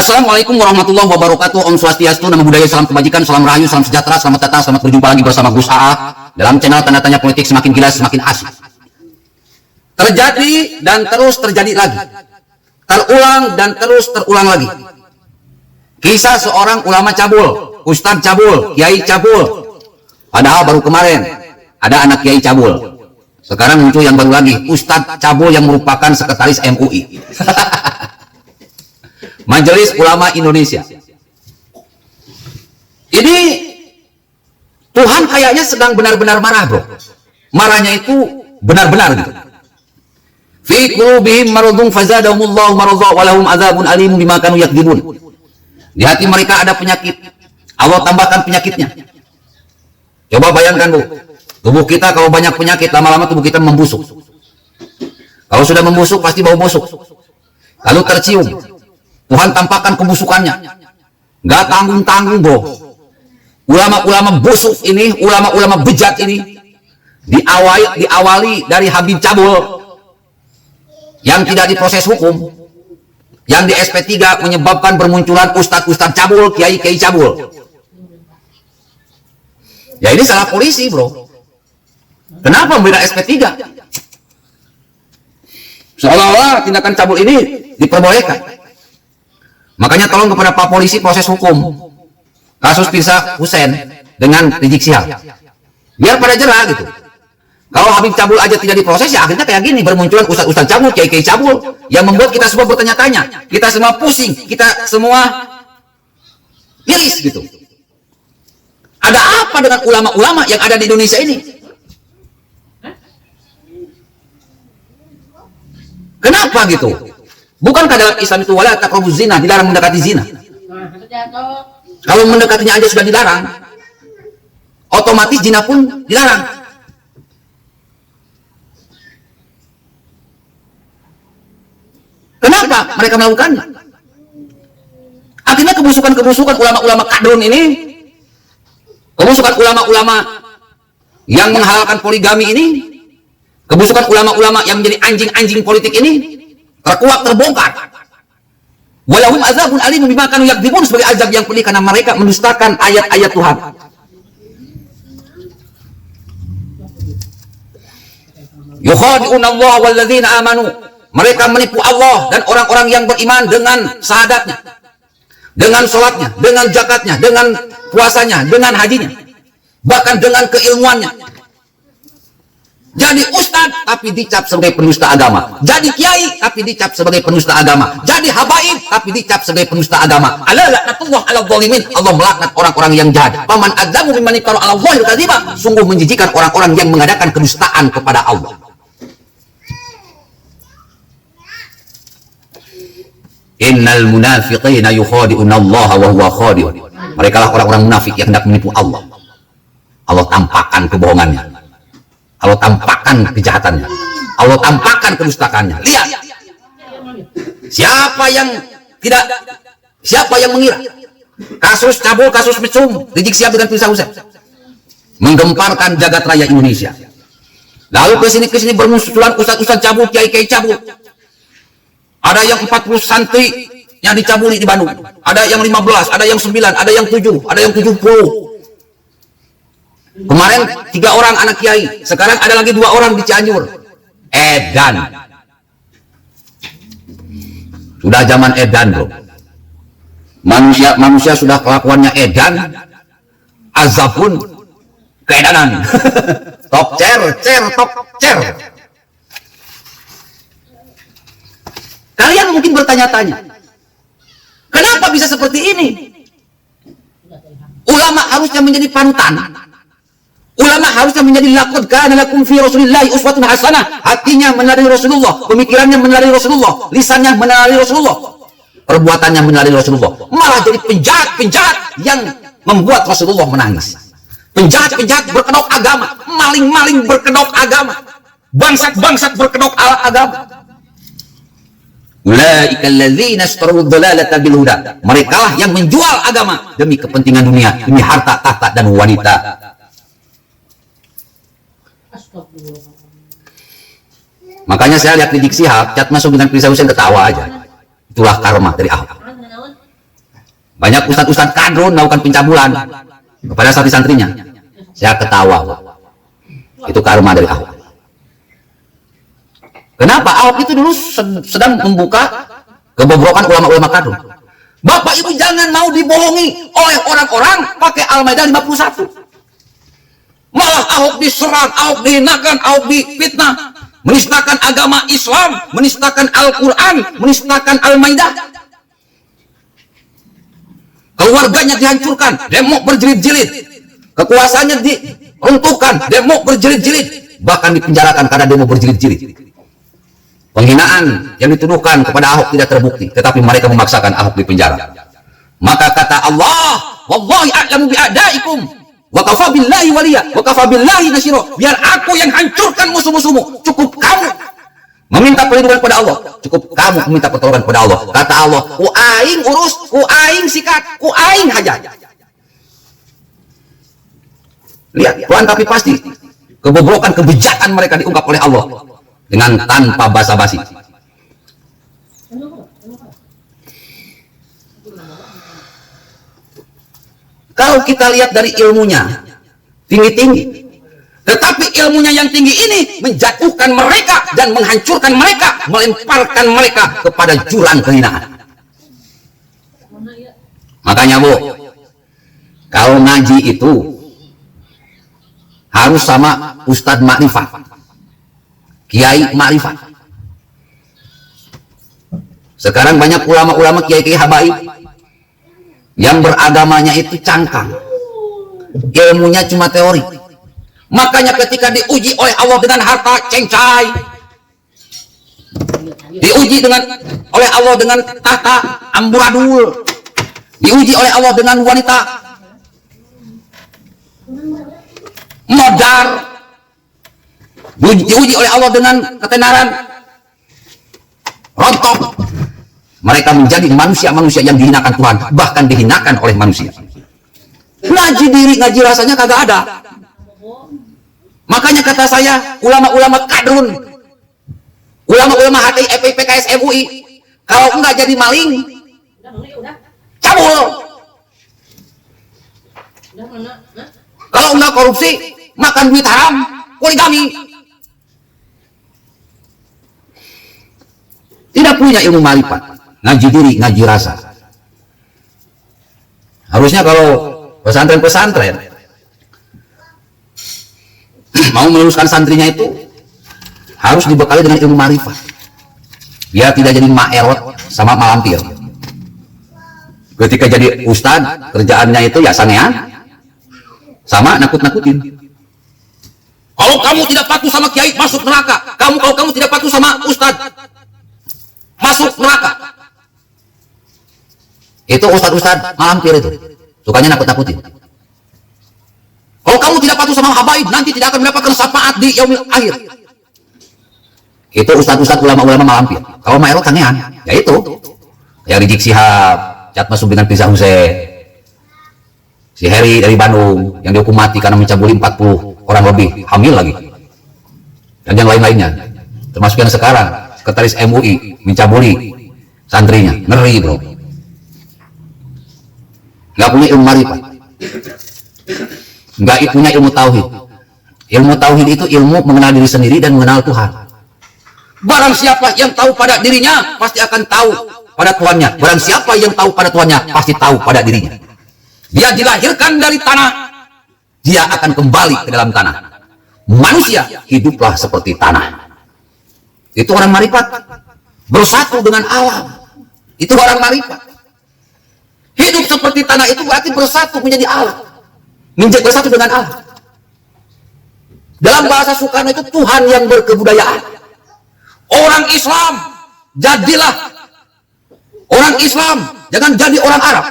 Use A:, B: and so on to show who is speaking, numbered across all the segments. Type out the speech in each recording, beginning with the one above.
A: Assalamualaikum warahmatullahi wabarakatuh. Om Swastiastu, Namo Buddhaya, salam kebajikan, salam rahayu, salam sejahtera, selamat datang, selamat berjumpa lagi bersama Gus AA dalam channel Tanda Tanya Politik, semakin gila semakin asik. Terjadi dan terus terjadi lagi, terulang dan terus terulang lagi. Kisah seorang ulama cabul, ustadz cabul, kiai cabul. Padahal baru kemarin ada anak kiai cabul. Sekarang muncul yang baru lagi, ustadz cabul yang merupakan sekretaris MUI. Majelis Ulama Indonesia. Ini Tuhan kayaknya sedang benar-benar marah, bro. Marahnya itu benar-benar gitu. Fi qulubihim maradun fazadahumullahu maradha wa lahum adzabun alim bima kanu yakdzibun. Di hati mereka ada penyakit. Allah tambahkan penyakitnya. Coba bayangkan, Bu. Tubuh kita kalau banyak penyakit, lama-lama tubuh kita membusuk. Kalau sudah membusuk pasti bau busuk. Lalu tercium. Tuhan tampakkan kebusukannya. Gak tanggung-tanggung, bro. Ulama-ulama busuk ini, ulama-ulama bejat ini, diawali dari Habib Cabul yang tidak diproses hukum, yang di SP3 menyebabkan bermunculan ustadz-ustadz cabul, kiai-kiai cabul. Ya ini salah polisi, bro. Kenapa membela SP3? Seolah-olah tindakan cabul ini diperbolehkan. Makanya tolong kepada Pak Polisi proses hukum kasus Pirsa Hussein dengan Rizik Syihab, biar pada jerah gitu. Kalau Habib Cabul aja tidak diproses, ya akhirnya kayak gini, bermunculan ustadz cabul, kiai-kiai cabul, yang membuat kita semua bertanya-tanya, kita semua pusing, kita semua miris gitu. Ada apa dengan ulama-ulama yang ada di Indonesia ini? Kenapa gitu? Bukankah dalam Islam itu wala taqrabuz zina, dilarang mendekati zina? Kalau mendekatinya aja sudah dilarang, otomatis zina pun dilarang. Kenapa mereka melakukannya? Akhirnya kebusukan-kebusukan ulama-ulama kadrun ini, kebusukan ulama-ulama yang menghalalkan poligami ini, kebusukan ulama-ulama yang menjadi anjing-anjing politik ini, terkuak, terbongkar. Walahum azabun alim bima kanu yakdzibun, sebagai azab yang pedih karena mereka mendustakan ayat-ayat Tuhan. Yukhadi'un Allah walladzina amanu, mereka menipu Allah dan orang-orang yang beriman dengan syahadatnya, dengan sholatnya, dengan zakatnya, dengan puasanya, dengan hajinya, bahkan dengan keilmuannya. Jadi ustadz tapi dicap sebagai pendusta agama, jadi kiai tapi dicap sebagai pendusta agama, jadi habaib tapi dicap sebagai pendusta agama. Ala laknatullah ala zalimin, Allah melaknat orang-orang yang jahat. Paman adzamu mimman iftara ala Allahil kadziba, sungguh menjijikan orang-orang yang mengadakan kedustaan kepada Allah. Innal munafiqina yukhadi'una Allah wa huwa khadi'un. Mereka lah orang-orang munafik yang hendak menipu Allah. Allah tampakkan kebohongannya, Allah tampakkan kejahatannya, Allah tampakkan kedustakannya. Lihat, siapa yang mengira kasus cabul, kasus mesum, Rizik Syihab dengan Pirsa Hussein menggemparkan jagat raya Indonesia. Lalu kesini bermunculan ustadz-ustadz cabul, kiai-kiai cabul. Ada yang 40 santri yang dicabuli di Bandung, ada yang 15, ada yang 9, ada yang 7, ada yang 70. Kemarin 3 orang anak kiai, sekarang ada lagi 2 orang di Cianjur. Edan. Sudah zaman edan, bro. Manusia sudah kelakuannya edan, azab pun keedanan. Top cer. Kalian mungkin bertanya-tanya, kenapa bisa seperti ini? Ulama harusnya menjadi panutan. Ulama harusnya menjadi laqad kana lakum fi Rasulillahi uswatun hasanah. Hatinya meneladani Rasulullah, pemikirannya meneladani Rasulullah, lisannya meneladani Rasulullah, perbuatannya meneladani Rasulullah. Malah jadi penjahat-penjahat yang membuat Rasulullah menangis. Penjahat-penjahat berkedok agama, maling-maling berkedok agama, bangsat-bangsat berkedok agama. Ulaika alladzina ishtarawud dhalalata bil huda. Merekalah yang menjual agama demi kepentingan dunia, demi harta, tahta dan wanita. Makanya saya lihat Rizik Syihab cat masuk dengan Pirsa Hussein, ketawa aja. Itulah karma dari Ahok. Banyak ustadz-ustadz kadrun melakukan pencabulan kepada santri-santrinya. Saya ketawa. Itu karma dari Ahok. Kenapa? Ahok itu dulu sedang membuka kebobrokan ulama-ulama kadrun. Bapak Ibu jangan mau dibohongi oleh orang-orang pakai Al-Maidah 51. Malah Ahok diserang, Ahok dihinakan, Ahok difitnah, menistakan agama Islam, menistakan Al-Quran, menistakan Al-Maidah. Keluarganya dihancurkan, demo berjilid-jilid. Kekuasaannya diruntuhkan, demo berjilid-jilid. Bahkan dipenjarakan karena demo berjilid-jilid. Penghinaan yang dituduhkan kepada Ahok tidak terbukti, tetapi mereka memaksakan Ahok di penjara. Maka kata Allah, wallahi a'lamu bi'adaikum wa kafa billahi waliya wa kafa billahi nasyira. Biar aku yang hancurkan musuh-musuhmu, cukup kamu meminta perlindungan kepada Allah, cukup kamu meminta pertolongan kepada Allah. Kata Allah, ku aing urus, ku aing sikat, ku aing hajar. Lihat, Tuhan, tapi pasti kebobrokan, kebijakan mereka diungkap oleh Allah dengan tanpa basa-basi. Kalau kita lihat dari ilmunya tinggi-tinggi, tetapi ilmunya yang tinggi ini menjatuhkan mereka dan menghancurkan mereka, melemparkan mereka kepada jurang kehinaan. Makanya Bu, kalau ngaji itu harus sama Ustadz Makrifat, Kiai Makrifat. Sekarang banyak ulama-ulama kiai-kiai habaib yang beragamanya itu cangkang, ilmunya cuma teori. Makanya ketika diuji oleh Allah dengan harta cengcai, diuji oleh Allah dengan tahta amburadul, diuji oleh Allah dengan wanita modar, diuji oleh Allah dengan ketenaran rontok, mereka menjadi manusia-manusia yang dihinakan Tuhan, bahkan dihinakan oleh manusia. Ngaji diri, ngaji rasanya kagak ada. Makanya kata saya, ulama-ulama kadrun, ulama-ulama HTI, FPI, PKS, MUI, kalau enggak jadi maling, cabul. Kalau enggak korupsi, makan duit haram, poligami. Tidak punya ilmu marifat, ngaji diri, ngaji rasa. Harusnya kalau pesantren-pesantren mau meluluskan santrinya itu harus dibekali dengan ilmu marifat, biar tidak jadi maerot sama malampir. Ketika jadi ustadz, kerjaannya itu ya sangean sama nakut-nakutin. Kalau kamu tidak patuh sama kiai, masuk neraka. Kalau kamu tidak patuh sama ustadz, masuk neraka. Itu ustadz-ustadz malampir itu, sukanya nakut-nakutin. Kalau kamu tidak patuh sama habaib, nanti tidak akan mendapatkan syafaat di yaumil akhir. Itu ustadz-ustadz ulama-ulama malampir. Kalau maerot sangean, ya itu yang Rizik Sihab, cat masuk dengan Firza Hussein, si Heri dari Bandung yang dihukum mati karena mencabuli 40 orang lebih, hamil lagi, dan yang lain-lainnya, termasuk yang sekarang sekretaris MUI mencabuli santrinya. Ngeri bro, nggak punya ilmu marifat, nggak punya ilmu tauhid. Ilmu tauhid itu ilmu mengenal diri sendiri dan mengenal Tuhan. Barang siapa yang tahu pada dirinya, pasti akan tahu pada Tuhannya. Barang siapa yang tahu pada Tuhannya, pasti tahu pada dirinya. Dia dilahirkan dari tanah, dia akan kembali ke dalam tanah. Manusia hiduplah seperti tanah. Itu orang marifat, bersatu dengan alam. Itu orang marifat. Hidup seperti tanah itu berarti bersatu menjadi alam, menjadi bersatu dengan alam. Dalam bahasa Soekarno itu Tuhan yang berkebudayaan. Orang Islam jadilah orang Islam, jangan jadi orang Arab.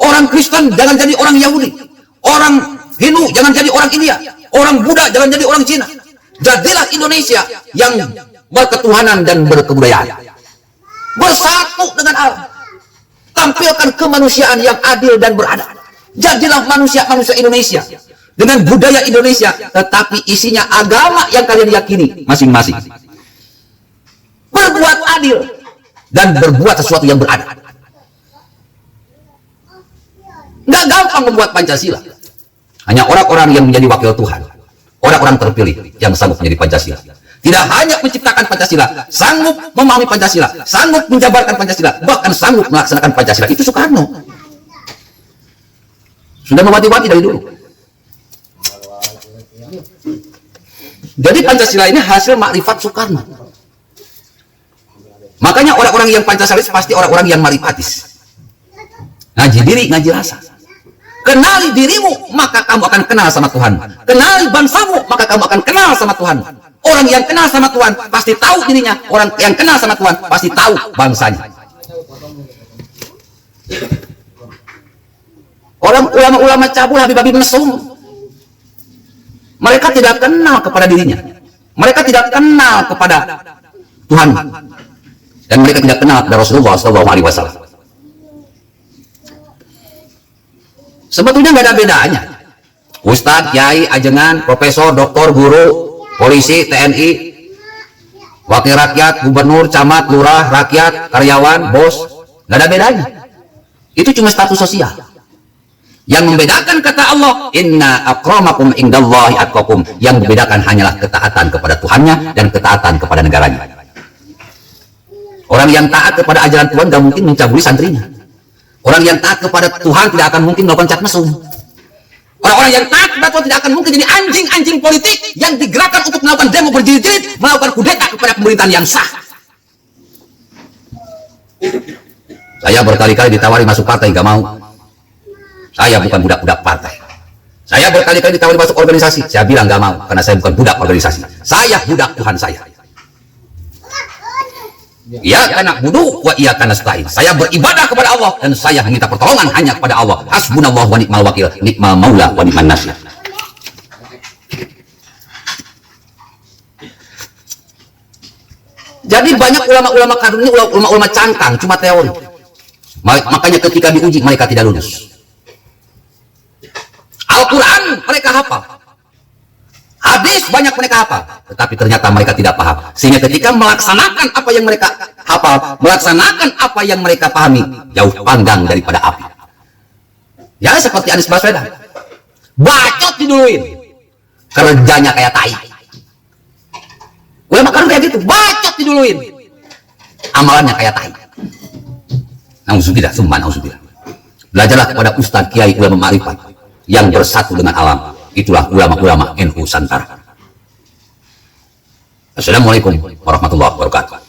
A: Orang Kristen jangan jadi orang Yahudi. Orang Hindu jangan jadi orang India. Orang Buddha jangan jadi orang Cina. Jadilah Indonesia yang berketuhanan dan berkebudayaan, bersatu dengan alam. Tampilkan kemanusiaan yang adil dan beradab. Jadilah manusia-manusia Indonesia dengan budaya Indonesia, tetapi isinya agama yang kalian yakini masing-masing. Berbuat adil dan berbuat sesuatu yang beradab. Nggak gampang membuat Pancasila. Hanya orang-orang yang menjadi wakil Tuhan, orang-orang terpilih yang sanggup menjadi Pancasila. Tidak hanya menciptakan Pancasila, sanggup memahami Pancasila, sanggup menjabarkan Pancasila, bahkan sanggup melaksanakan Pancasila. Itu Soekarno. Sudah mewati-wati dari dulu. Jadi Pancasila ini hasil makrifat Soekarno. Makanya orang-orang yang Pancasalis pasti orang-orang yang maripatis. Ngaji diri, ngaji rasa. Kenali dirimu, maka kamu akan kenal sama Tuhan. Kenali bangsamu, maka kamu akan kenal sama Tuhan. Orang yang kenal sama Tuhan pasti tahu dirinya. Orang yang kenal sama Tuhan pasti tahu bangsanya. Orang ulama-ulama cabul, Habib-habib mesum, mereka tidak kenal kepada dirinya. Mereka tidak kenal kepada Tuhan. Dan mereka tidak kenal kepada Rasulullah SAW. Sebetulnya nggak ada bedanya. Ustadz, kiai, ajengan, profesor, doktor, guru, polisi, TNI, wakil rakyat, gubernur, camat, lurah, rakyat, karyawan, bos, nggak ada bedanya. Itu cuma status sosial. Yang membedakan kata Allah, inna akramakum indallahi atqakum. Yang membedakan hanyalah ketaatan kepada Tuhannya dan ketaatan kepada negaranya. Orang yang taat kepada ajaran Tuhan nggak mungkin mencabuli santrinya. Orang yang taat kepada Tuhan tidak akan mungkin melakukan cat mesum. Orang-orang yang taat kepada Tuhan tidak akan mungkin jadi anjing-anjing politik yang digerakkan untuk melakukan demo berjilid-jilid, melakukan kudeta kepada pemerintahan yang sah. Saya berkali-kali ditawari masuk partai, nggak mau. Saya bukan budak-budak partai. Saya berkali-kali ditawari masuk organisasi, saya bilang nggak mau, karena saya bukan budak organisasi. Saya budak Tuhan saya. Ya karena budu wa iya karena stain. Saya beribadah kepada Allah dan saya minta pertolongan hanya kepada Allah. Hasbunallahu wa ni'mal wakil, ni'mal maula wa ni'man nasir. Jadi banyak ulama-ulama kadun ini ulama-ulama cangkang, cuma teori. Makanya ketika diuji mereka tidak lulus. Al-Quran mereka hafal. Hadis banyak mereka hafal, tetapi ternyata mereka tidak paham. Sehingga ketika melaksanakan apa yang mereka hafal, melaksanakan apa yang mereka pahami, jauh panggang daripada api. Ya seperti Anies Baswedan, bacot diduluin, kerjanya kayak tai. Ulama kan kayak gitu, bacot diduluin, amalannya kayak tai. Nauzubillah, summa nauzubillah. Belajarlah kepada ustaz, kiai, ulama ma'rifat yang bersatu dengan alam. Itulah ulama-ulama NU Nusantara. Assalamualaikum warahmatullahi wabarakatuh.